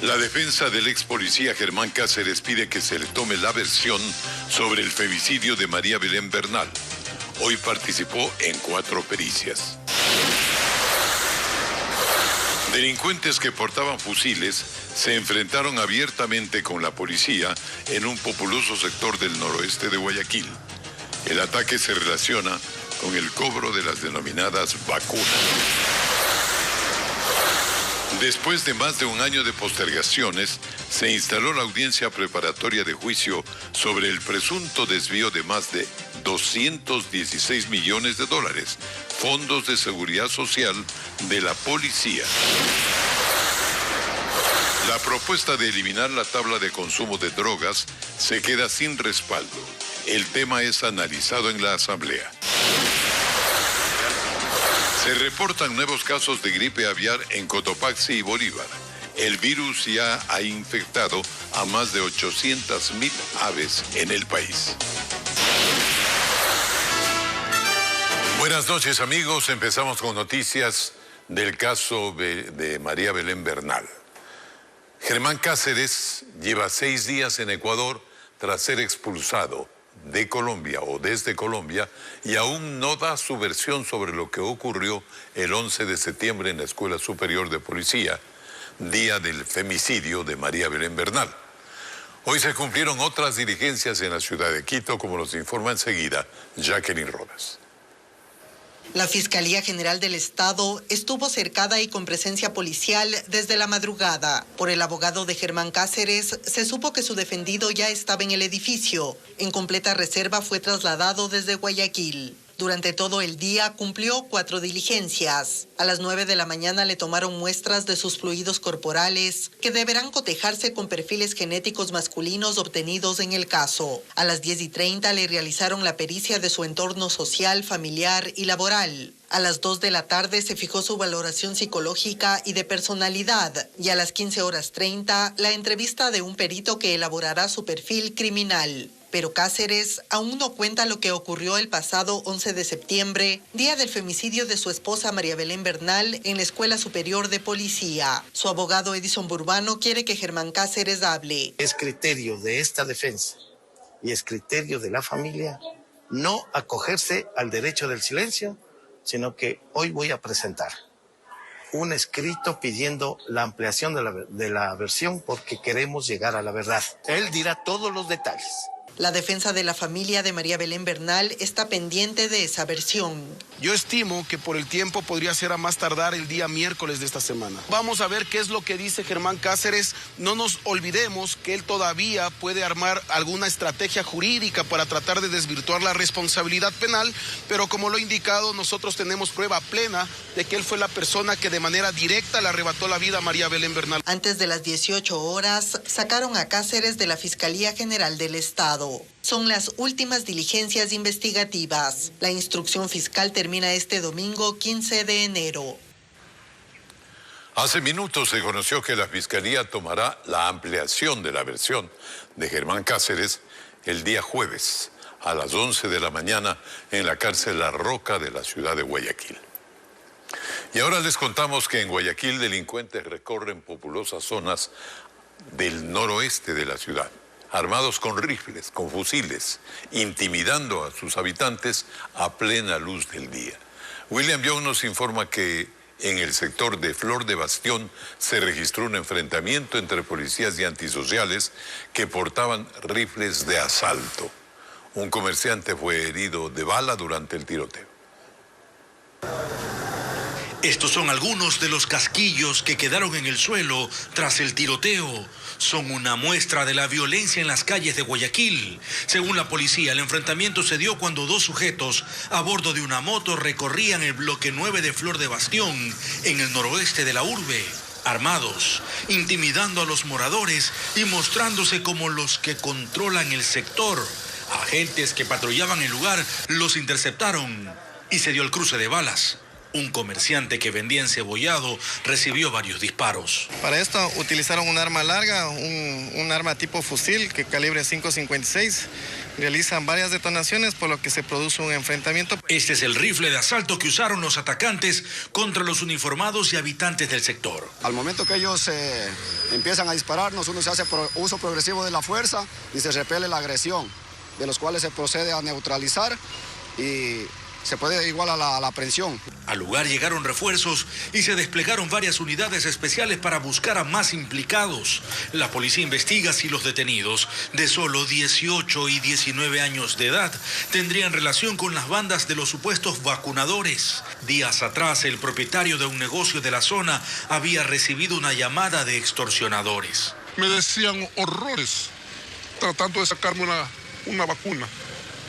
La defensa del ex policía Germán Cáceres pide que se le tome la versión sobre el femicidio de María Belén Bernal. Hoy participó en 4 pericias. Delincuentes que portaban fusiles se enfrentaron abiertamente con la policía en un populoso sector del noroeste de Guayaquil. El ataque se relaciona con el cobro de las denominadas vacunas. Después de más de un año de postergaciones, se instaló la audiencia preparatoria de juicio sobre el presunto desvío de más de 216 millones de dólares, fondos de seguridad social de la policía. La propuesta de eliminar la tabla de consumo de drogas se queda sin respaldo. El tema es analizado en la Asamblea. Se reportan nuevos casos de gripe aviar en Cotopaxi y Bolívar. El virus ya ha infectado a más de 800,000 aves en el país. Buenas noches, amigos. Empezamos con noticias del caso de María Belén Bernal. Germán Cáceres lleva 6 días en Ecuador tras ser expulsado de Colombia o desde Colombia y aún no da su versión sobre lo que ocurrió el 11 de septiembre en la Escuela Superior de Policía, día del femicidio de María Belén Bernal. Hoy se cumplieron otras diligencias en la ciudad de Quito, como nos informa enseguida Jacqueline Rodas. La Fiscalía General del Estado estuvo cercada y con presencia policial desde la madrugada. Por el abogado de Germán Cáceres, se supo que su defendido ya estaba en el edificio. En completa reserva fue trasladado desde Guayaquil. Durante todo el día cumplió 4 diligencias. A las 9 de la mañana le tomaron muestras de sus fluidos corporales, que deberán cotejarse con perfiles genéticos masculinos obtenidos en el caso. A las 10:30 le realizaron la pericia de su entorno social, familiar y laboral. A las 2 de la tarde se fijó su valoración psicológica y de personalidad. Y a las 15:30 la entrevista de un perito que elaborará su perfil criminal. Pero Cáceres aún no cuenta lo que ocurrió el pasado 11 de septiembre, día del femicidio de su esposa María Belén Bernal en la Escuela Superior de Policía. Su abogado Edison Burbano quiere que Germán Cáceres hable. Es criterio de esta defensa y es criterio de la familia no acogerse al derecho del silencio, sino que hoy voy a presentar un escrito pidiendo la ampliación de la versión porque queremos llegar a la verdad. Él dirá todos los detalles. La defensa de la familia de María Belén Bernal está pendiente de esa versión. Yo estimo que por el tiempo podría ser a más tardar el día miércoles de esta semana. Vamos a ver qué es lo que dice Germán Cáceres. No nos olvidemos que él todavía puede armar alguna estrategia jurídica para tratar de desvirtuar la responsabilidad penal, pero como lo he indicado, nosotros tenemos prueba plena de que él fue la persona que de manera directa le arrebató la vida a María Belén Bernal. Antes de las 18 horas, sacaron a Cáceres de la Fiscalía General del Estado. Son las últimas diligencias investigativas. La instrucción fiscal termina este domingo 15 de enero. Hace minutos se conoció que la Fiscalía tomará la ampliación de la versión de Germán Cáceres el día jueves a las 11 de la mañana en la cárcel La Roca de la ciudad de Guayaquil. Y ahora les contamos que en Guayaquil delincuentes recorren populosas zonas del noroeste de la ciudad, armados con rifles, con fusiles, intimidando a sus habitantes a plena luz del día. William Young nos informa que en el sector de Flor de Bastión se registró un enfrentamiento entre policías y antisociales que portaban rifles de asalto. Un comerciante fue herido de bala durante el tiroteo. Estos son algunos de los casquillos que quedaron en el suelo tras el tiroteo. Son una muestra de la violencia en las calles de Guayaquil. Según la policía, el enfrentamiento se dio cuando 2 sujetos a bordo de una moto recorrían el bloque 9 de Flor de Bastión, en el noroeste de la urbe, armados, intimidando a los moradores y mostrándose como los que controlan el sector. Agentes que patrullaban el lugar los interceptaron y se dio el cruce de balas. Un comerciante que vendía encebollado recibió varios disparos. Para esto utilizaron un arma larga, un arma tipo fusil que calibre .556. Realizan varias detonaciones, por lo que se produce un enfrentamiento. Este es el rifle de asalto que usaron los atacantes contra los uniformados y habitantes del sector. Al momento que ellos empiezan a dispararnos, uno se hace uso progresivo de la fuerza y se repele la agresión, de los cuales se procede a neutralizar y se puede igual a la aprehensión. Al lugar llegaron refuerzos y se desplegaron varias unidades especiales para buscar a más implicados. La policía investiga si los detenidos, de solo 18 y 19 años de edad, tendrían relación con las bandas de los supuestos vacunadores. Días atrás, el propietario de un negocio de la zona había recibido una llamada de extorsionadores. Me decían horrores, tratando de sacarme una vacuna.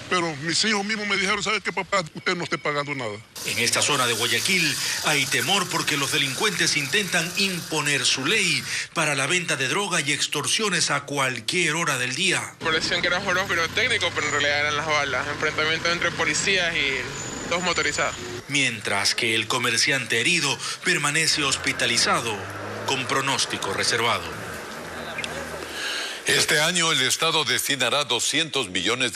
Pero mis hijos mismos me dijeron, ¿sabe qué, papá? Usted no esté pagando nada. En esta zona de Guayaquil hay temor porque los delincuentes intentan imponer su ley para la venta de droga y extorsiones a cualquier hora del día. Parecían que eran juegos pirotécnicos, pero en realidad eran las balas. Enfrentamientos entre policías y dos motorizados. Mientras que el comerciante herido permanece hospitalizado con pronóstico reservado. Este año el Estado destinará $200 millones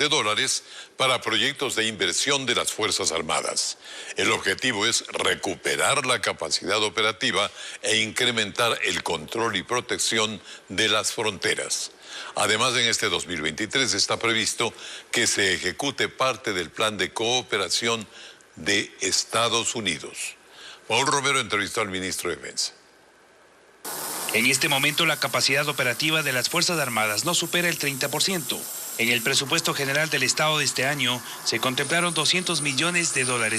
para proyectos de inversión de las Fuerzas Armadas. El objetivo es recuperar la capacidad operativa e incrementar el control y protección de las fronteras. Además, en este 2023 está previsto que se ejecute parte del plan de cooperación de Estados Unidos. Paul Romero entrevistó al ministro de Defensa. En este momento la capacidad operativa de las Fuerzas Armadas no supera el 30%. En el presupuesto general del Estado de este año se contemplaron $200 millones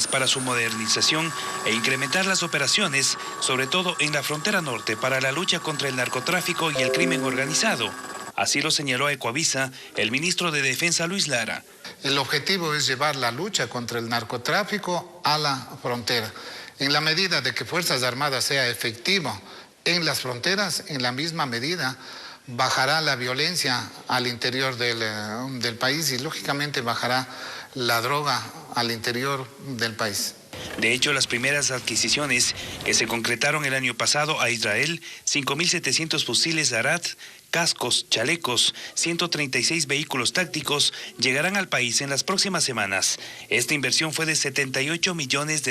para su modernización e incrementar las operaciones, sobre todo en la frontera norte, para la lucha contra el narcotráfico y el crimen organizado. Así lo señaló a Ecuavisa el ministro de Defensa Luis Lara. El objetivo es llevar la lucha contra el narcotráfico a la frontera. En la medida de que Fuerzas Armadas sea efectivo en las fronteras, en la misma medida bajará la violencia al interior del país y lógicamente bajará la droga al interior del país. De hecho, las primeras adquisiciones que se concretaron el año pasado a Israel, 5.700 fusiles Arad, cascos, chalecos, 136 vehículos tácticos llegarán al país en las próximas semanas. Esta inversión fue de $78 millones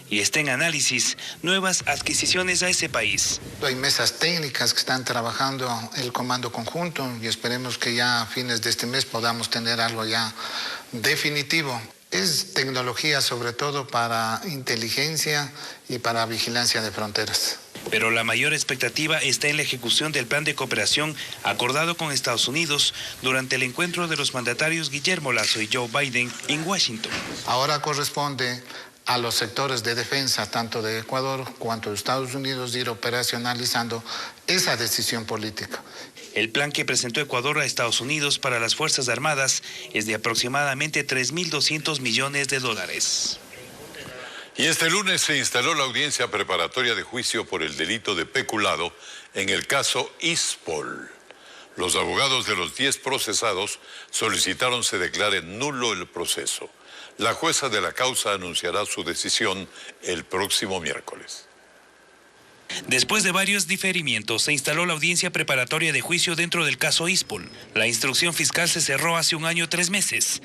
y está en análisis nuevas adquisiciones a ese país. Hay mesas técnicas que están trabajando el comando conjunto y esperemos que ya a fines de este mes podamos tener algo ya definitivo. Es tecnología sobre todo para inteligencia y para vigilancia de fronteras. Pero la mayor expectativa está en la ejecución del plan de cooperación acordado con Estados Unidos durante el encuentro de los mandatarios Guillermo Lasso y Joe Biden en Washington. Ahora corresponde a los sectores de defensa, tanto de Ecuador cuanto de Estados Unidos, ir operacionalizando esa decisión política. El plan que presentó Ecuador a Estados Unidos para las Fuerzas Armadas es de aproximadamente $3.200 millones. Y este lunes se instaló la audiencia preparatoria de juicio por el delito de peculado en el caso Ispol. Los abogados de los 10 procesados solicitaron se declare nulo el proceso. La jueza de la causa anunciará su decisión el próximo miércoles. Después de varios diferimientos, se instaló la audiencia preparatoria de juicio dentro del caso Ispol. La instrucción fiscal se cerró hace 1 año 3 meses.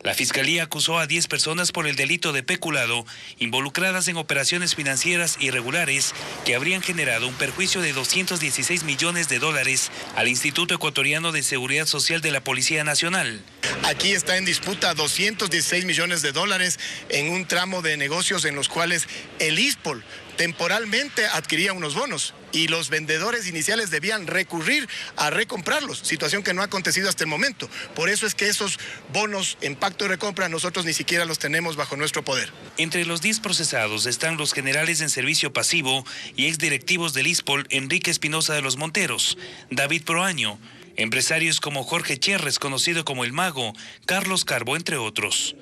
La Fiscalía acusó a 10 personas por el delito de peculado, involucradas en operaciones financieras irregulares que habrían generado un perjuicio de $216 millones al Instituto Ecuatoriano de Seguridad Social de la Policía Nacional. Aquí está en disputa $216 millones en un tramo de negocios en los cuales el Ispol temporalmente adquiría unos bonos y los vendedores iniciales debían recurrir a recomprarlos, situación que no ha acontecido hasta el momento. Por eso es que esos bonos en pacto de recompra nosotros ni siquiera los tenemos bajo nuestro poder. Entre los 10 procesados están los generales en servicio pasivo y exdirectivos del Ispol, Enrique Espinosa de los Monteros, David Proaño, empresarios como Jorge Cherres, conocido como El Mago, Carlos Carbo, entre otros.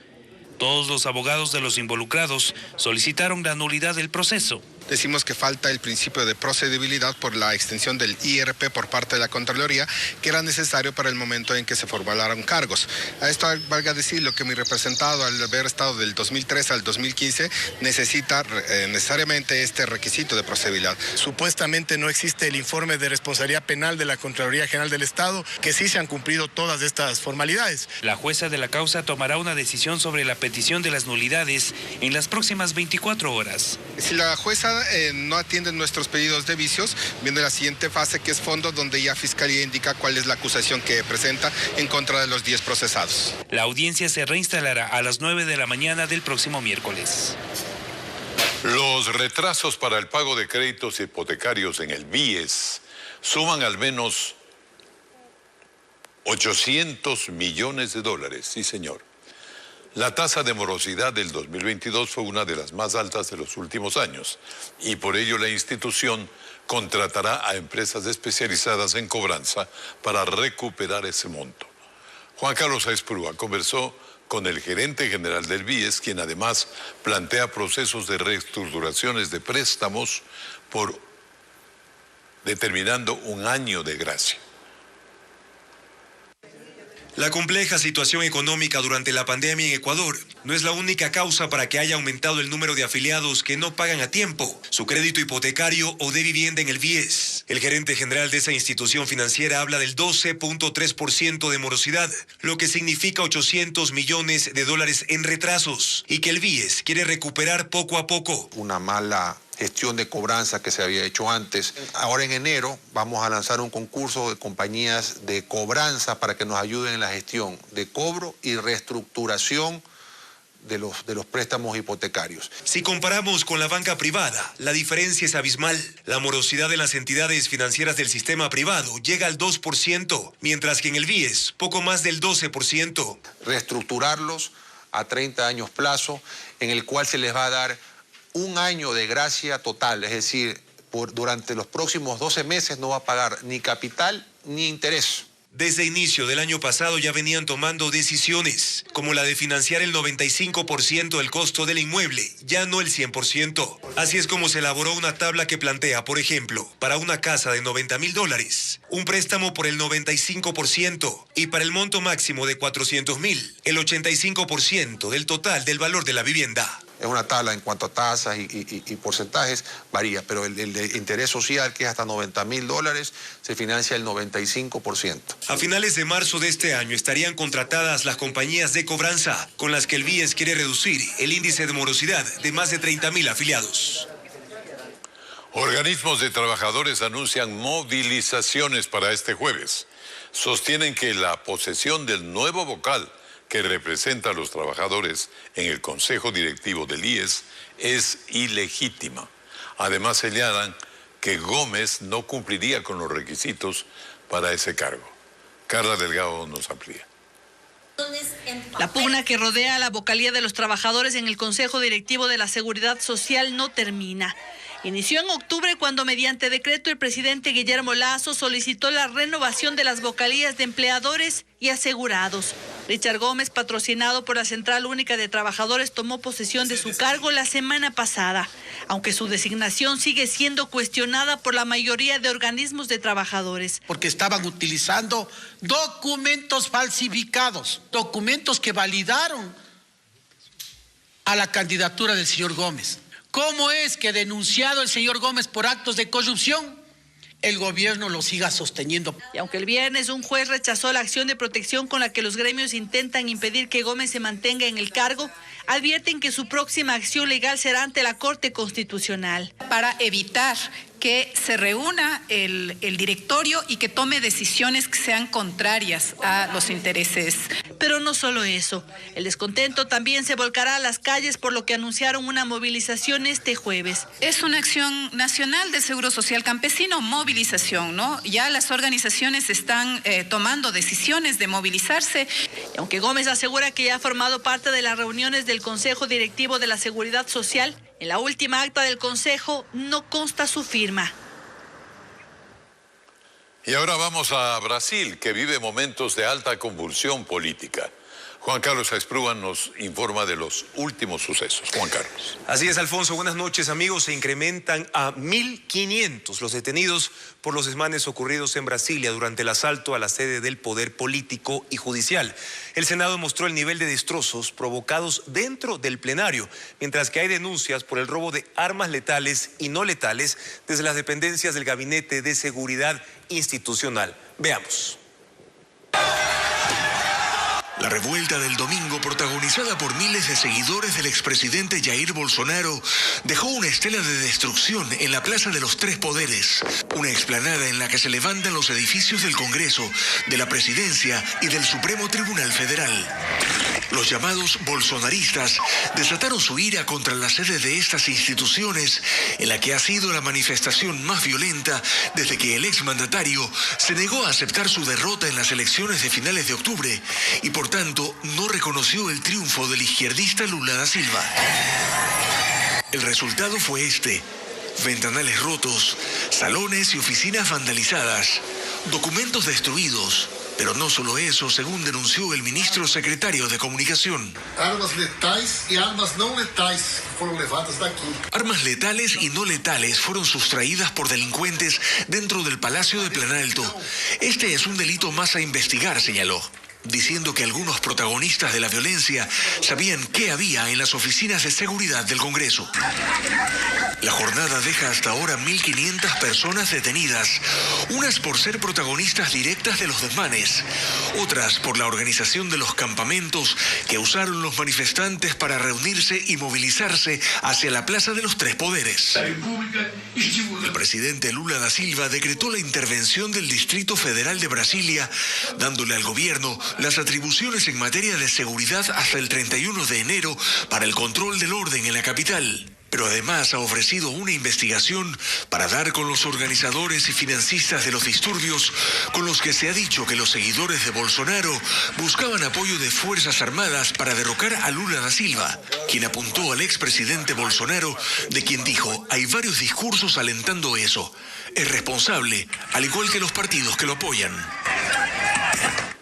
Todos los abogados de los involucrados solicitaron la nulidad del proceso. decimos que falta el principio de procedibilidad por la extensión del IRP por parte de la Contraloría, que era necesario para el momento en que se formularon cargos. A esto valga decir lo que mi representado, al haber estado del 2003 al 2015, necesita necesariamente este requisito de procedibilidad. Supuestamente no existe el informe de responsabilidad penal de la Contraloría General del Estado, que sí se han cumplido todas estas formalidades. La jueza de la causa tomará una decisión sobre la petición de las nulidades en las próximas 24 horas. Si la jueza no atiende nuestros pedidos de vicios, viene la siguiente fase, que es fondo, donde ya Fiscalía indica cuál es la acusación que presenta en contra de los 10 procesados. La audiencia se reinstalará a las 9 de la mañana del próximo miércoles. Los retrasos para el pago de créditos hipotecarios en el BIES suman al menos 800 millones de dólares, sí señor. La tasa de morosidad del 2022 fue una de las más altas de los últimos años y por ello la institución contratará a empresas especializadas en cobranza para recuperar ese monto. Juan Carlos Aesprúa conversó con el gerente general del BIES, quien además plantea procesos de reestructuraciones de préstamos determinando un año de gracia. La compleja situación económica durante la pandemia en Ecuador no es la única causa para que haya aumentado el número de afiliados que no pagan a tiempo su crédito hipotecario o de vivienda en el BIES. El gerente general de esa institución financiera habla del 12.3% de morosidad, lo que significa 800 millones de dólares en retrasos, y que el BIES quiere recuperar poco a poco. Una mala gestión de cobranza que se había hecho antes. Ahora en enero vamos a lanzar un concurso de compañías de cobranza para que nos ayuden en la gestión de cobro y reestructuración de los préstamos hipotecarios. Si comparamos con la banca privada, la diferencia es abismal. La morosidad de las entidades financieras del sistema privado llega al 2%, mientras que en el BIES poco más del 12%. Reestructurarlos a 30 años plazo, en el cual se les va a dar un año de gracia total, es decir, durante los próximos 12 meses no va a pagar ni capital ni interés. Desde inicio del año pasado ya venían tomando decisiones, como la de financiar el 95% del costo del inmueble, ya no el 100%. Así es como se elaboró una tabla que plantea, por ejemplo, para una casa de $90,000, un préstamo por el 95% y para el monto máximo de $400,000, el 85% del total del valor de la vivienda. Es una tabla en cuanto a tasas y porcentajes, varía, pero el de interés social, que es hasta $90,000, se financia el 95%. A finales de marzo de este año estarían contratadas las compañías de cobranza, con las que el BIES quiere reducir el índice de morosidad de más de 30,000 afiliados. Organismos de trabajadores anuncian movilizaciones para este jueves. Sostienen que la posesión del nuevo vocal que representa a los trabajadores en el Consejo Directivo del IES es ilegítima. Además señalan que Gómez no cumpliría con los requisitos para ese cargo. Carla Delgado nos amplía. La pugna que rodea a la vocalía de los trabajadores en el Consejo Directivo de la Seguridad Social no termina. Inició en octubre cuando mediante decreto el presidente Guillermo Lasso solicitó la renovación de las vocalías de empleadores y asegurados. Richard Gómez, patrocinado por la Central Única de Trabajadores, tomó posesión de su cargo la semana pasada, aunque su designación sigue siendo cuestionada por la mayoría de organismos de trabajadores. Porque estaban utilizando documentos falsificados, documentos que validaron a la candidatura del señor Gómez. ¿Cómo es que denunciado el señor Gómez por actos de corrupción, el gobierno lo siga sosteniendo? Y aunque el viernes un juez rechazó la acción de protección con la que los gremios intentan impedir que Gómez se mantenga en el cargo, advierten que su próxima acción legal será ante la Corte Constitucional. Para evitar que se reúna el directorio y que tome decisiones que sean contrarias a los intereses. Pero no solo eso, el descontento también se volcará a las calles, por lo que anunciaron una movilización este jueves. Es una acción nacional del Seguro Social Campesino, movilización, ¿no? Ya las organizaciones están tomando decisiones de movilizarse. Y aunque Gómez asegura que ya ha formado parte de las reuniones del Consejo Directivo de la Seguridad Social, en la última acta del Consejo no consta su firma. Y ahora vamos a Brasil, que vive momentos de alta convulsión política. Juan Carlos Aizprúa nos informa de los últimos sucesos. Juan Carlos. Así es, Alfonso. Buenas noches, amigos. Se incrementan a 1.500 los detenidos por los desmanes ocurridos en Brasilia durante el asalto a la sede del Poder Político y Judicial. El Senado mostró el nivel de destrozos provocados dentro del plenario, mientras que hay denuncias por el robo de armas letales y no letales desde las dependencias del Gabinete de Seguridad Institucional. Veamos. La revuelta del domingo, protagonizada por miles de seguidores del expresidente Jair Bolsonaro, dejó una estela de destrucción en la Plaza de los Tres Poderes, una explanada en la que se levantan los edificios del Congreso, de la Presidencia y del Supremo Tribunal Federal. Los llamados bolsonaristas desataron su ira contra la sede de estas instituciones, en la que ha sido la manifestación más violenta desde que el exmandatario se negó a aceptar su derrota en las elecciones de finales de octubre y por tanto no reconoció el triunfo del izquierdista Lula da Silva. El resultado fue este: ventanales rotos, salones y oficinas vandalizadas, documentos destruidos. Pero no solo eso, según denunció el ministro secretario de Comunicación. Armas letais y armas no letais fueron levadas de aquí. Armas letales y no letales fueron sustraídas por delincuentes dentro del Palacio de Planalto. Este es un delito más a investigar, señaló, diciendo que algunos protagonistas de la violencia sabían qué había en las oficinas de seguridad del Congreso. La jornada deja hasta ahora 1.500 personas detenidas, unas por ser protagonistas directas de los desmanes, otras por la organización de los campamentos que usaron los manifestantes para reunirse y movilizarse hacia la Plaza de los Tres Poderes. El presidente Lula da Silva decretó la intervención del Distrito Federal de Brasilia, dándole al gobierno las atribuciones en materia de seguridad hasta el 31 de enero para el control del orden en la capital. Pero además ha ofrecido una investigación para dar con los organizadores y financistas de los disturbios, con los que se ha dicho que los seguidores de Bolsonaro buscaban apoyo de Fuerzas Armadas para derrocar a Lula da Silva, quien apuntó al expresidente Bolsonaro, de quien dijo hay varios discursos alentando eso. Es responsable, al igual que los partidos que lo apoyan.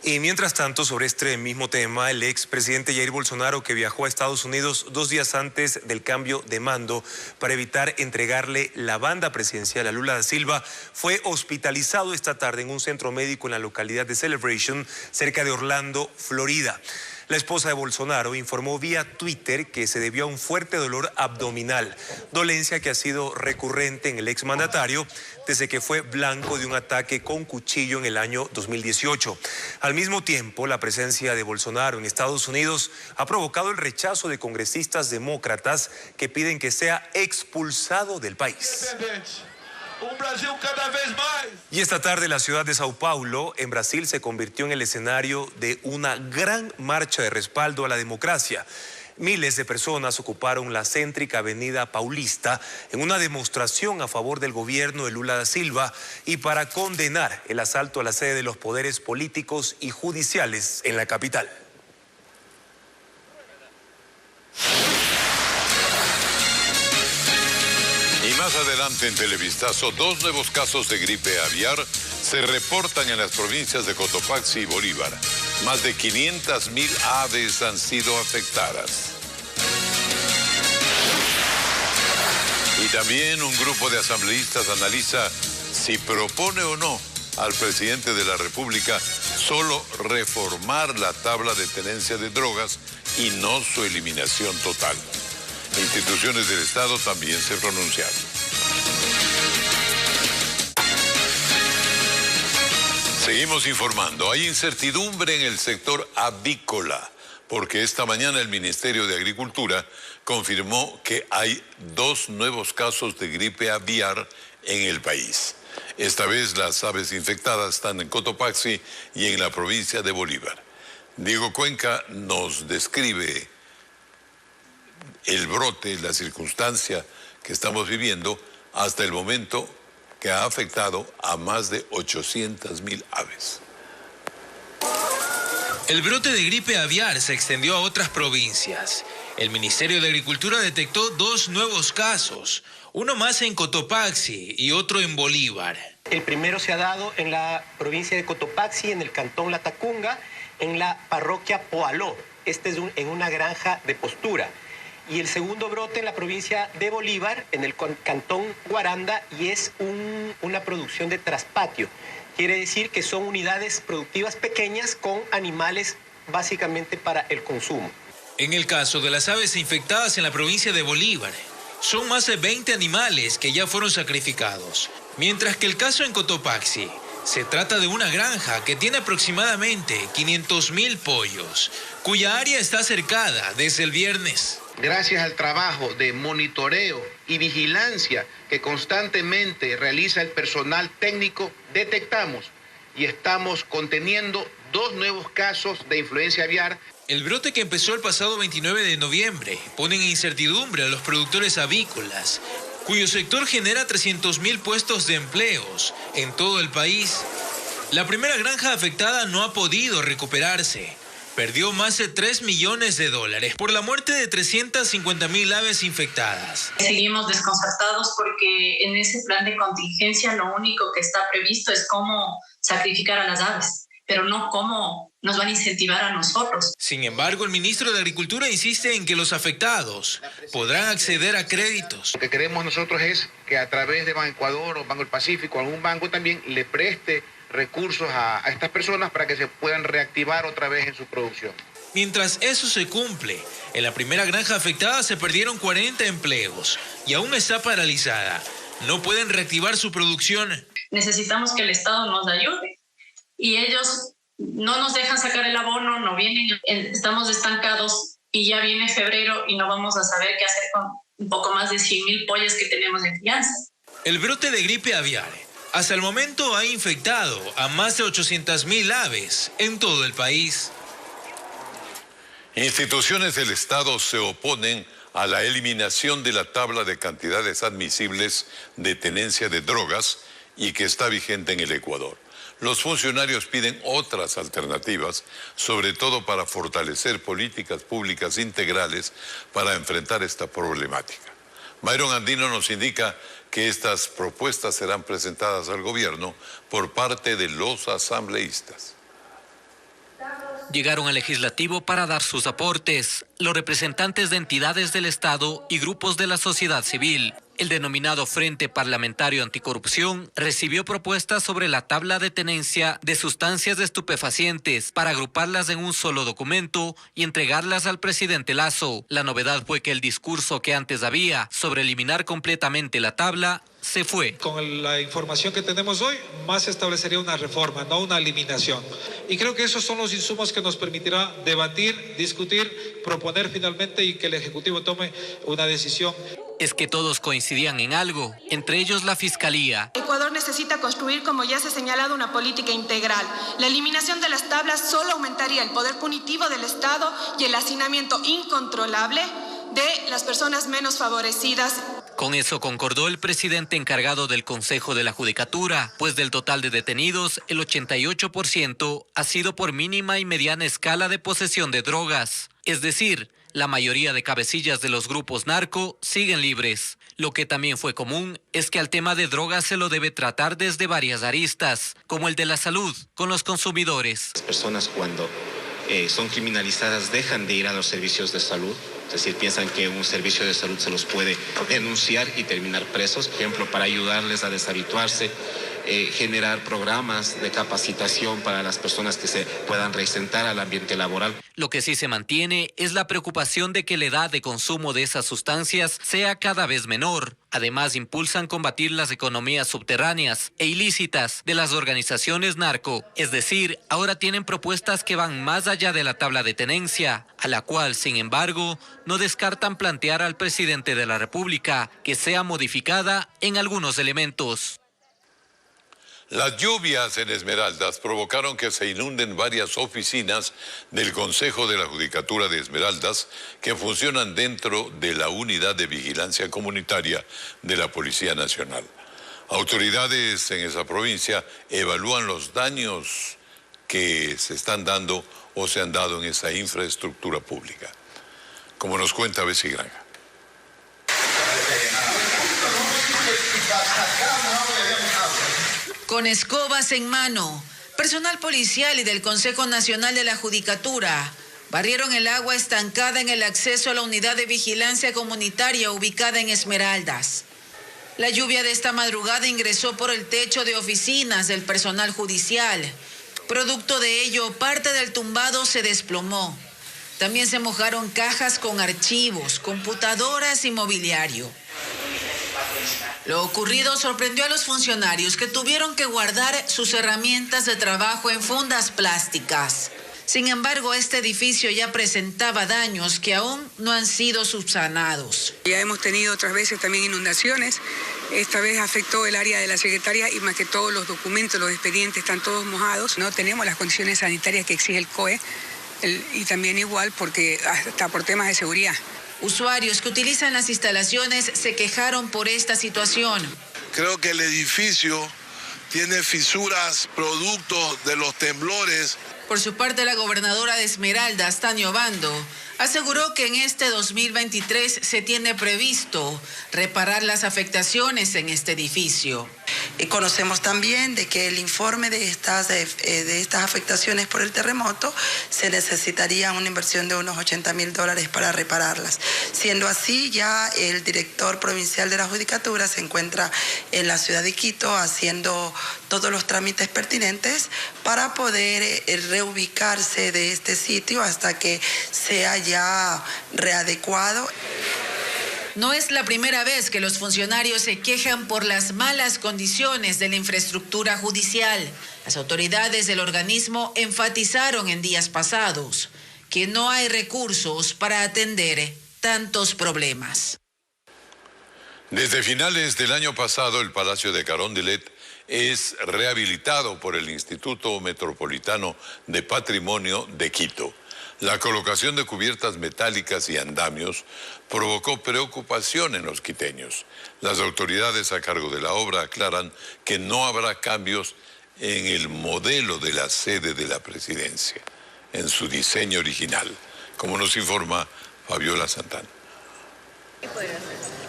Y mientras tanto, sobre este mismo tema, el expresidente Jair Bolsonaro, que viajó a Estados Unidos 2 días antes del cambio de mando para evitar entregarle la banda presidencial a Lula da Silva, fue hospitalizado esta tarde en un centro médico en la localidad de Celebration, cerca de Orlando, Florida. La esposa de Bolsonaro informó vía Twitter que se debió a un fuerte dolor abdominal, dolencia que ha sido recurrente en el exmandatario desde que fue blanco de un ataque con cuchillo en el año 2018. Al mismo tiempo, la presencia de Bolsonaro en Estados Unidos ha provocado el rechazo de congresistas demócratas que piden que sea expulsado del país. Y esta tarde la ciudad de Sao Paulo, en Brasil, se convirtió en el escenario de una gran marcha de respaldo a la democracia. Miles de personas ocuparon la céntrica avenida Paulista en una demostración a favor del gobierno de Lula da Silva y para condenar el asalto a la sede de los poderes políticos y judiciales en la capital. Y más adelante en Televistazo, 2 nuevos casos de gripe aviar se reportan en las provincias de Cotopaxi y Bolívar. Más de 500.000 aves han sido afectadas. Y también un grupo de asambleístas analiza si propone o no al presidente de la República solo reformar la tabla de tenencia de drogas y no su eliminación total. Instituciones del Estado también se pronunciaron. Seguimos informando. Hay incertidumbre en el sector avícola, porque esta mañana el Ministerio de Agricultura confirmó que hay 2 nuevos casos de gripe aviar en el país. Esta vez las aves infectadas están en Cotopaxi y en la provincia de Bolívar. Diego Cuenca nos describe el brote, la circunstancia que estamos viviendo hasta el momento, que ha afectado a más de 800.000 aves. El brote de gripe aviar se extendió a otras provincias. El Ministerio de Agricultura detectó 2 nuevos casos, uno más en Cotopaxi y otro en Bolívar. El primero se ha dado en la provincia de Cotopaxi, en el cantón Latacunga, en la parroquia Poaló. este es en una granja de postura. Y el segundo brote en la provincia de Bolívar, en el cantón Guaranda, y es una producción de traspatio. Quiere decir que son unidades productivas pequeñas con animales básicamente para el consumo. En el caso de las aves infectadas en la provincia de Bolívar, son más de 20 animales que ya fueron sacrificados. Mientras que el caso en Cotopaxi, se trata de una granja que tiene aproximadamente 500.000 pollos, cuya área está cercada desde el viernes. Gracias al trabajo de monitoreo y vigilancia que constantemente realiza el personal técnico, detectamos y estamos conteniendo 2 nuevos casos de influenza aviar. El brote que empezó el pasado 29 de noviembre pone en incertidumbre a los productores avícolas, cuyo sector genera 300.000 puestos de empleos en todo el país. La primera granja afectada no ha podido recuperarse. Perdió más de $3 millones por la muerte de 350.000 aves infectadas. Seguimos desconcertados porque en ese plan de contingencia lo único que está previsto es cómo sacrificar a las aves, pero no cómo nos van a incentivar a nosotros. Sin embargo, el ministro de Agricultura insiste en que los afectados podrán acceder a créditos. Lo que queremos nosotros es que a través de Banco Ecuador o Banco del Pacífico, algún banco también le preste recursos a estas personas para que se puedan reactivar otra vez en su producción. Mientras eso se cumple, en la primera granja afectada se perdieron 40 empleos y aún está paralizada. No pueden reactivar su producción. Necesitamos que el Estado nos ayude y ellos no nos dejan sacar el abono, no vienen, estamos estancados y ya viene febrero y no vamos a saber qué hacer con un poco más de 100.000 pollos que tenemos en crianza. El brote de gripe aviar hasta el momento ha infectado a más de 800.000 aves en todo el país. Instituciones del Estado se oponen a la eliminación de la tabla de cantidades admisibles de tenencia de drogas y que está vigente en el Ecuador. Los funcionarios piden otras alternativas, sobre todo para fortalecer políticas públicas integrales para enfrentar esta problemática. Byron Andino nos indica que estas propuestas serán presentadas al gobierno por parte de los asambleístas. Llegaron al legislativo para dar sus aportes los representantes de entidades del Estado y grupos de la sociedad civil. El denominado Frente Parlamentario Anticorrupción recibió propuestas sobre la tabla de tenencia de sustancias estupefacientes para agruparlas en un solo documento y entregarlas al presidente Lasso. La novedad fue que el discurso que antes había sobre eliminar completamente la tabla se fue. Con la información que tenemos hoy, más se establecería una reforma, no una eliminación. Y creo que esos son los insumos que nos permitirá debatir, discutir, proponer finalmente y que el Ejecutivo tome una decisión. Es que todos coincidían en algo, entre ellos la Fiscalía. Ecuador necesita construir, como ya se ha señalado, una política integral. La eliminación de las tablas solo aumentaría el poder punitivo del Estado y el hacinamiento incontrolable de las personas menos favorecidas. Con eso concordó el presidente encargado del Consejo de la Judicatura, pues del total de detenidos, el 88% ha sido por mínima y mediana escala de posesión de drogas. Es decir, la mayoría de cabecillas de los grupos narco siguen libres. Lo que también fue común es que al tema de drogas se lo debe tratar desde varias aristas, como el de la salud con los consumidores. Las personas cuando son criminalizadas dejan de ir a los servicios de salud, es decir, piensan que un servicio de salud se los puede denunciar y terminar presos. Por ejemplo, para ayudarles a deshabituarse, generar programas de capacitación para las personas que se puedan reinsertar al ambiente laboral. Lo que sí se mantiene es la preocupación de que la edad de consumo de esas sustancias sea cada vez menor. Además, impulsan combatir las economías subterráneas e ilícitas de las organizaciones narco. Es decir, ahora tienen propuestas que van más allá de la tabla de tenencia, a la cual, sin embargo, no descartan plantear al presidente de la República que sea modificada en algunos elementos. Las lluvias en Esmeraldas provocaron que se inunden varias oficinas del Consejo de la Judicatura de Esmeraldas que funcionan dentro de la Unidad de Vigilancia Comunitaria de la Policía Nacional. Autoridades en esa provincia evalúan los daños que se están dando o se han dado en esa infraestructura pública. Como nos cuenta Bessie Granja. Con escobas en mano, personal policial y del Consejo Nacional de la Judicatura barrieron el agua estancada en el acceso a la unidad de vigilancia comunitaria ubicada en Esmeraldas. La lluvia de esta madrugada ingresó por el techo de oficinas del personal judicial. Producto de ello, parte del tumbado se desplomó. También se mojaron cajas con archivos, computadoras y mobiliario. Lo ocurrido sorprendió a los funcionarios que tuvieron que guardar sus herramientas de trabajo en fundas plásticas. Sin embargo, este edificio ya presentaba daños que aún no han sido subsanados. Ya hemos tenido otras veces también inundaciones. Esta vez afectó el área de la secretaría y más que todos los documentos, los expedientes están todos mojados. No tenemos las condiciones sanitarias que exige el COE y también igual porque hasta por temas de seguridad. Usuarios que utilizan las instalaciones se quejaron por esta situación. Creo que el edificio tiene fisuras producto de los temblores. Por su parte, la gobernadora de Esmeraldas, Tania Obando, aseguró que en este 2023 se tiene previsto reparar las afectaciones en este edificio. Conocemos también de que el informe de estas afectaciones por el terremoto se necesitaría una inversión de unos $80.000 para repararlas. Siendo así, ya el director provincial de la Judicatura se encuentra en la ciudad de Quito haciendo todos los trámites pertinentes para poder reubicarse de este sitio hasta que sea ya readecuado. No es la primera vez que los funcionarios se quejan por las malas condiciones de la infraestructura judicial. Las autoridades del organismo enfatizaron en días pasados que no hay recursos para atender tantos problemas. Desde finales del año pasado, el Palacio de Carondelet es rehabilitado por el Instituto Metropolitano de Patrimonio de Quito. La colocación de cubiertas metálicas y andamios provocó preocupación en los quiteños. Las autoridades a cargo de la obra aclaran que no habrá cambios en el modelo de la sede de la presidencia, en su diseño original, como nos informa Fabiola Santana.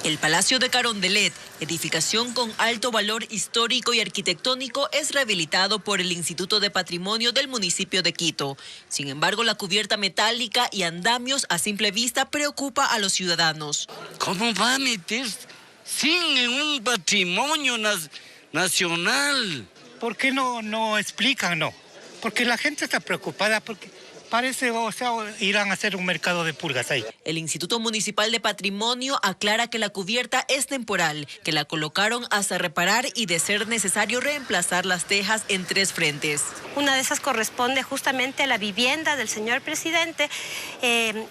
El Palacio de Carondelet, edificación con alto valor histórico y arquitectónico, es rehabilitado por el Instituto de Patrimonio del municipio de Quito. Sin embargo, la cubierta metálica y andamios a simple vista preocupa a los ciudadanos. ¿Cómo va a meter sin un patrimonio nacional? ¿Por qué no explican? No, porque la gente está preocupada porque parece, irán a hacer un mercado de pulgas ahí. El Instituto Municipal de Patrimonio aclara que la cubierta es temporal, que la colocaron hasta reparar y de ser necesario reemplazar las tejas en 3 frentes. Una de esas corresponde justamente a la vivienda del señor presidente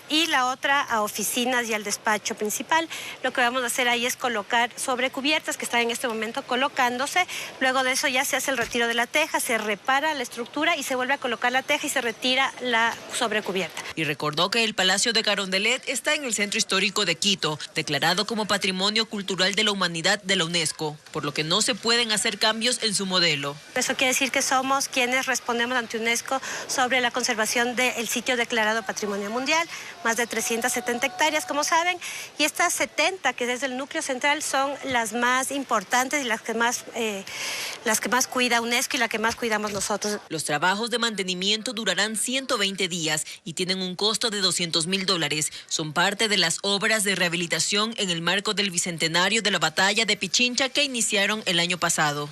y la otra a oficinas y al despacho principal. Lo que vamos a hacer ahí es colocar sobrecubiertas que están en este momento colocándose. Luego de eso ya se hace el retiro de la teja, se repara la estructura y se vuelve a colocar la teja y se retira la sobrecubierta. Y recordó que el Palacio de Carondelet está en el centro histórico de Quito, declarado como Patrimonio Cultural de la Humanidad de la UNESCO, por lo que no se pueden hacer cambios en su modelo. Eso quiere decir que somos quienes respondemos ante UNESCO sobre la conservación del sitio declarado Patrimonio Mundial, más de 370 hectáreas, como saben, y estas 70 que desde el núcleo central son las más importantes y las que más cuida UNESCO y las que más cuidamos nosotros. Los trabajos de mantenimiento durarán 120 días y tienen un costo de $200.000. Son parte de las obras de rehabilitación en el marco del bicentenario de la batalla de Pichincha que iniciaron el año pasado.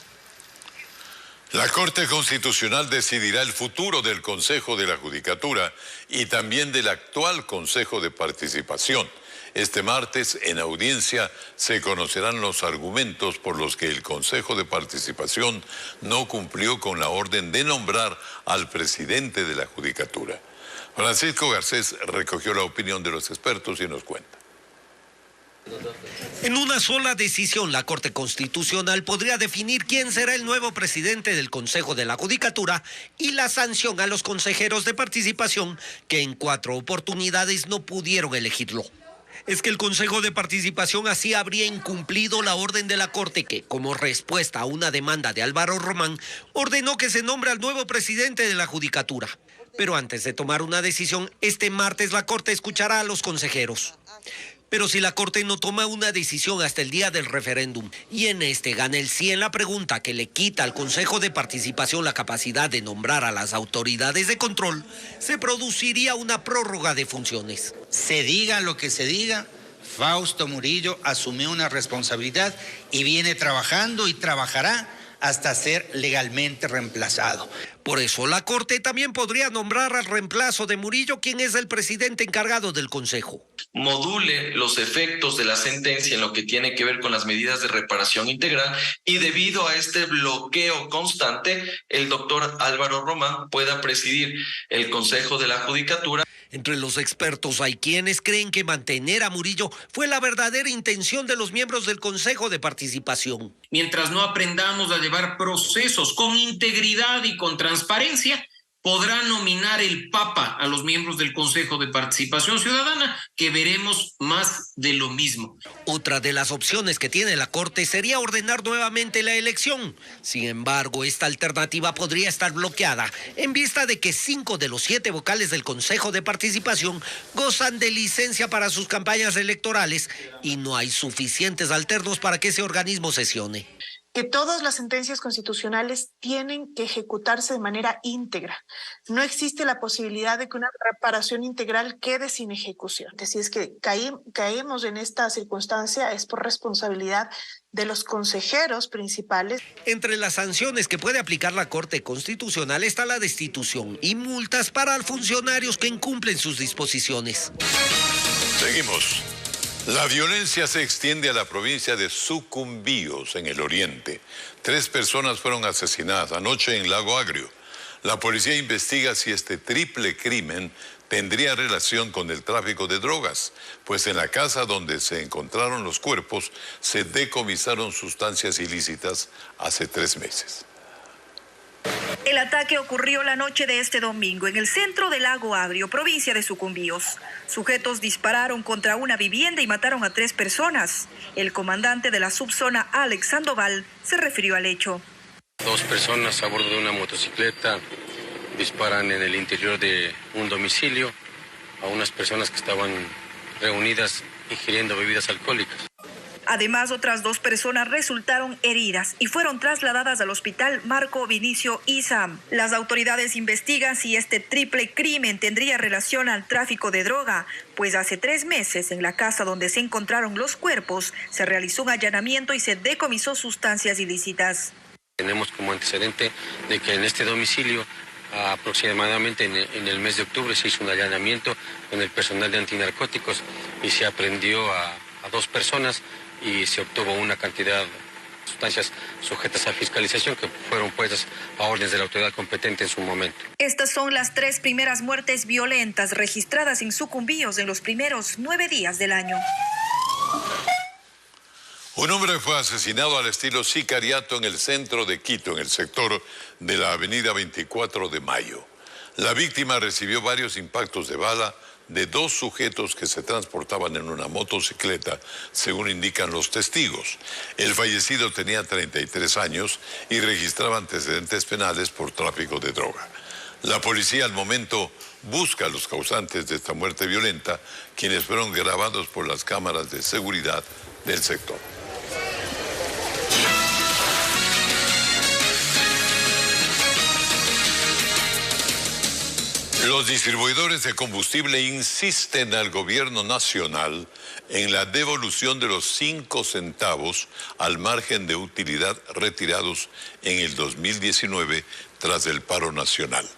La Corte Constitucional decidirá el futuro del Consejo de la Judicatura y también del actual Consejo de Participación. Este martes, en audiencia, se conocerán los argumentos por los que el Consejo de Participación no cumplió con la orden de nombrar al presidente de la Judicatura. Francisco Garcés recogió la opinión de los expertos y nos cuenta. En una sola decisión, la Corte Constitucional podría definir quién será el nuevo presidente del Consejo de la Judicatura y la sanción a los consejeros de participación que en 4 oportunidades no pudieron elegirlo. Es que el Consejo de Participación así habría incumplido la orden de la Corte que, como respuesta a una demanda de Álvaro Román, ordenó que se nombre al nuevo presidente de la Judicatura. Pero antes de tomar una decisión, este martes la Corte escuchará a los consejeros. Pero si la Corte no toma una decisión hasta el día del referéndum y en este gana el sí en la pregunta que le quita al Consejo de Participación la capacidad de nombrar a las autoridades de control, se produciría una prórroga de funciones. Se diga lo que se diga, Fausto Murillo asumió una responsabilidad y viene trabajando y trabajará hasta ser legalmente reemplazado. Por eso la Corte también podría nombrar al reemplazo de Murillo, quien es el presidente encargado del Consejo. Module los efectos de la sentencia en lo que tiene que ver con las medidas de reparación integral y debido a este bloqueo constante, el doctor Álvaro Román pueda presidir el Consejo de la Judicatura. Entre los expertos hay quienes creen que mantener a Murillo fue la verdadera intención de los miembros del Consejo de Participación. Mientras no aprendamos a llevar procesos con integridad y con transparencia, podrá nominar el Papa a los miembros del Consejo de Participación Ciudadana, que veremos más de lo mismo. Otra de las opciones que tiene la Corte sería ordenar nuevamente la elección. Sin embargo, esta alternativa podría estar bloqueada en vista de que 5 de los 7 vocales del Consejo de Participación gozan de licencia para sus campañas electorales y no hay suficientes alternos para que ese organismo sesione. Que todas las sentencias constitucionales tienen que ejecutarse de manera íntegra. No existe la posibilidad de que una reparación integral quede sin ejecución. Si es que caemos en esta circunstancia es por responsabilidad de los consejeros principales. Entre las sanciones que puede aplicar la Corte Constitucional está la destitución y multas para funcionarios que incumplen sus disposiciones. Seguimos. La violencia se extiende a la provincia de Sucumbíos, en el oriente. 3 personas fueron asesinadas anoche en Lago Agrio. La policía investiga si este triple crimen tendría relación con el tráfico de drogas, pues en la casa donde se encontraron los cuerpos se decomisaron sustancias ilícitas hace 3 meses. El ataque ocurrió la noche de este domingo en el centro de Lago Agrio, provincia de Sucumbíos. Sujetos dispararon contra una vivienda y mataron a 3 personas. El comandante de la subzona, Alex Sandoval, se refirió al hecho. 2 personas a bordo de una motocicleta disparan en el interior de un domicilio a unas personas que estaban reunidas ingiriendo bebidas alcohólicas. Además, otras 2 personas resultaron heridas y fueron trasladadas al hospital Marco Vinicio Isam. Las autoridades investigan si este triple crimen tendría relación al tráfico de droga, pues hace 3 meses en la casa donde se encontraron los cuerpos se realizó un allanamiento y se decomisó sustancias ilícitas. Tenemos como antecedente de que en este domicilio aproximadamente en el mes de octubre se hizo un allanamiento con el personal de antinarcóticos y se aprehendió a 2 personas y se obtuvo una cantidad de sustancias sujetas a fiscalización que fueron puestas a órdenes de la autoridad competente en su momento. Estas son las 3 primeras muertes violentas registradas en Sucumbíos en los primeros 9 días del año. Un hombre fue asesinado al estilo sicariato en el centro de Quito, en el sector de la avenida 24 de Mayo. La víctima recibió varios impactos de bala de 2 sujetos que se transportaban en una motocicleta, según indican los testigos. El fallecido tenía 33 años y registraba antecedentes penales por tráfico de droga. La policía al momento busca a los causantes de esta muerte violenta, quienes fueron grabados por las cámaras de seguridad del sector. Los distribuidores de combustible insisten al gobierno nacional en la devolución de los 5 centavos al margen de utilidad retirados en el 2019 tras el paro nacional.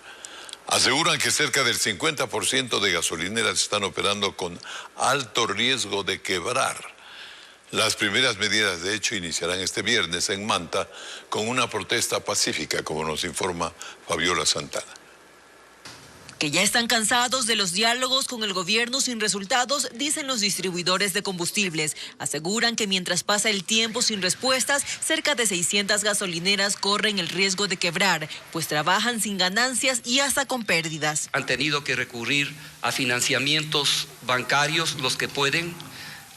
Aseguran que cerca del 50% de gasolineras están operando con alto riesgo de quebrar. Las primeras medidas, de hecho, iniciarán este viernes en Manta con una protesta pacífica, como nos informa Fabiola Santana. Que ya están cansados de los diálogos con el gobierno sin resultados, dicen los distribuidores de combustibles. Aseguran que mientras pasa el tiempo sin respuestas, cerca de 600 gasolineras corren el riesgo de quebrar, pues trabajan sin ganancias y hasta con pérdidas. Han tenido que recurrir a financiamientos bancarios, los que pueden,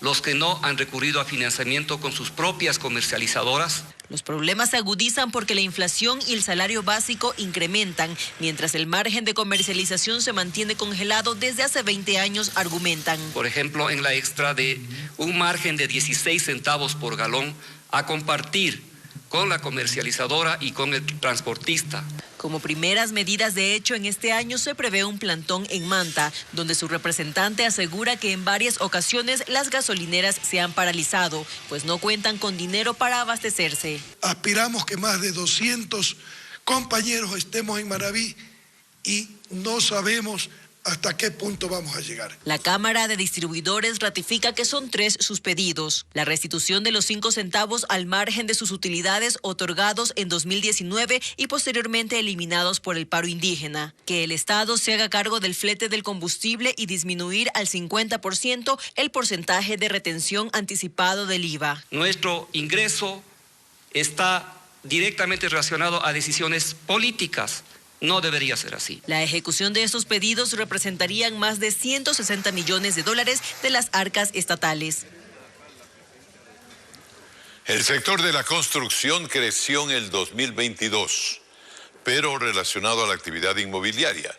los que no han recurrido a financiamiento con sus propias comercializadoras. Los problemas se agudizan porque la inflación y el salario básico incrementan, mientras el margen de comercialización se mantiene congelado desde hace 20 años, argumentan. Por ejemplo, en la extra de un margen de 16 centavos por galón a compartir con la comercializadora y con el transportista. Como primeras medidas de hecho, en este año se prevé un plantón en Manta, donde su representante asegura que en varias ocasiones las gasolineras se han paralizado, pues no cuentan con dinero para abastecerse. Aspiramos que más de 200 compañeros estemos en Manaví y no sabemos hasta qué punto vamos a llegar. La Cámara de Distribuidores ratifica que son 3 sus pedidos: la restitución de los 5 centavos al margen de sus utilidades otorgados en 2019 y posteriormente eliminados por el paro indígena, que el Estado se haga cargo del flete del combustible y disminuir al 50% el porcentaje de retención anticipado del IVA. Nuestro ingreso está directamente relacionado a decisiones políticas. No debería ser así. La ejecución de estos pedidos representarían más de 160 millones de dólares de las arcas estatales. El sector de la construcción creció en el 2022, pero relacionado a la actividad inmobiliaria.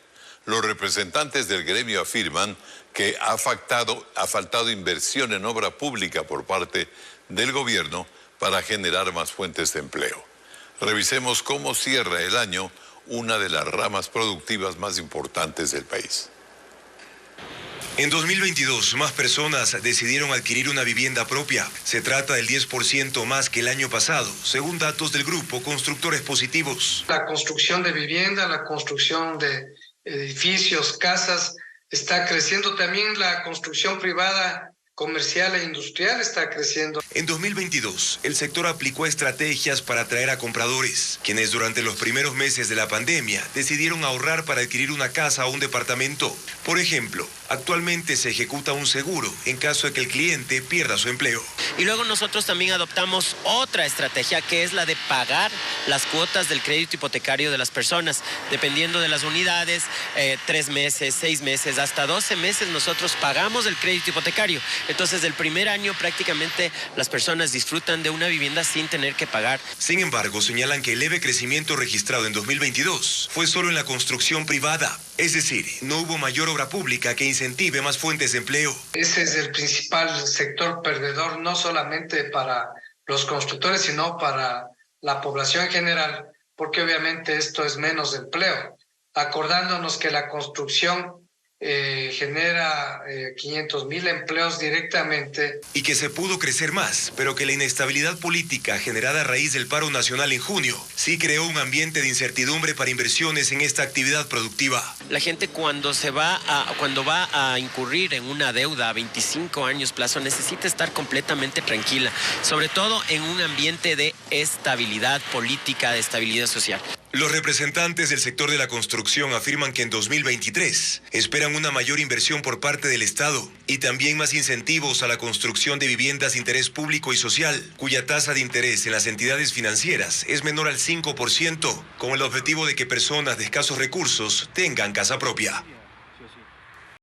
Los representantes del gremio afirman que ha faltado inversión en obra pública por parte del gobierno para generar más fuentes de empleo. Revisemos cómo cierra el año una de las ramas productivas más importantes del país. En 2022, más personas decidieron adquirir una vivienda propia. Se trata del 10% más que el año pasado, según datos del grupo Constructores Positivos. La construcción de vivienda, la construcción de edificios, casas, está creciendo. También la construcción privada, comercial e industrial está creciendo. En 2022, el sector aplicó estrategias para atraer a compradores, quienes durante los primeros meses de la pandemia decidieron ahorrar para adquirir una casa o un departamento. Por ejemplo, actualmente se ejecuta un seguro en caso de que el cliente pierda su empleo. Y luego nosotros también adoptamos otra estrategia, que es la de pagar las cuotas del crédito hipotecario de las personas, dependiendo de las unidades, 3 meses, 6 meses, hasta 12 meses nosotros pagamos el crédito hipotecario. Entonces, del primer año prácticamente las personas disfrutan de una vivienda sin tener que pagar. Sin embargo, señalan que el leve crecimiento registrado en 2022 fue solo en la construcción privada. Es decir, no hubo mayor obra pública que incentive más fuentes de empleo. Ese es el principal sector perdedor, no solamente para los constructores, sino para la población en general, porque obviamente esto es menos empleo. Acordándonos que la construcción genera 500,000 empleos directamente. Y que se pudo crecer más, pero que la inestabilidad política generada a raíz del paro nacional en junio sí creó un ambiente de incertidumbre para inversiones en esta actividad productiva. La gente cuando va a incurrir en una deuda a 25 años plazo necesita estar completamente tranquila, sobre todo en un ambiente de estabilidad política, de estabilidad social. Los representantes del sector de la construcción afirman que en 2023 esperan una mayor inversión por parte del Estado y también más incentivos a la construcción de viviendas de interés público y social, cuya tasa de interés en las entidades financieras es menor al 5%, con el objetivo de que personas de escasos recursos tengan casa propia.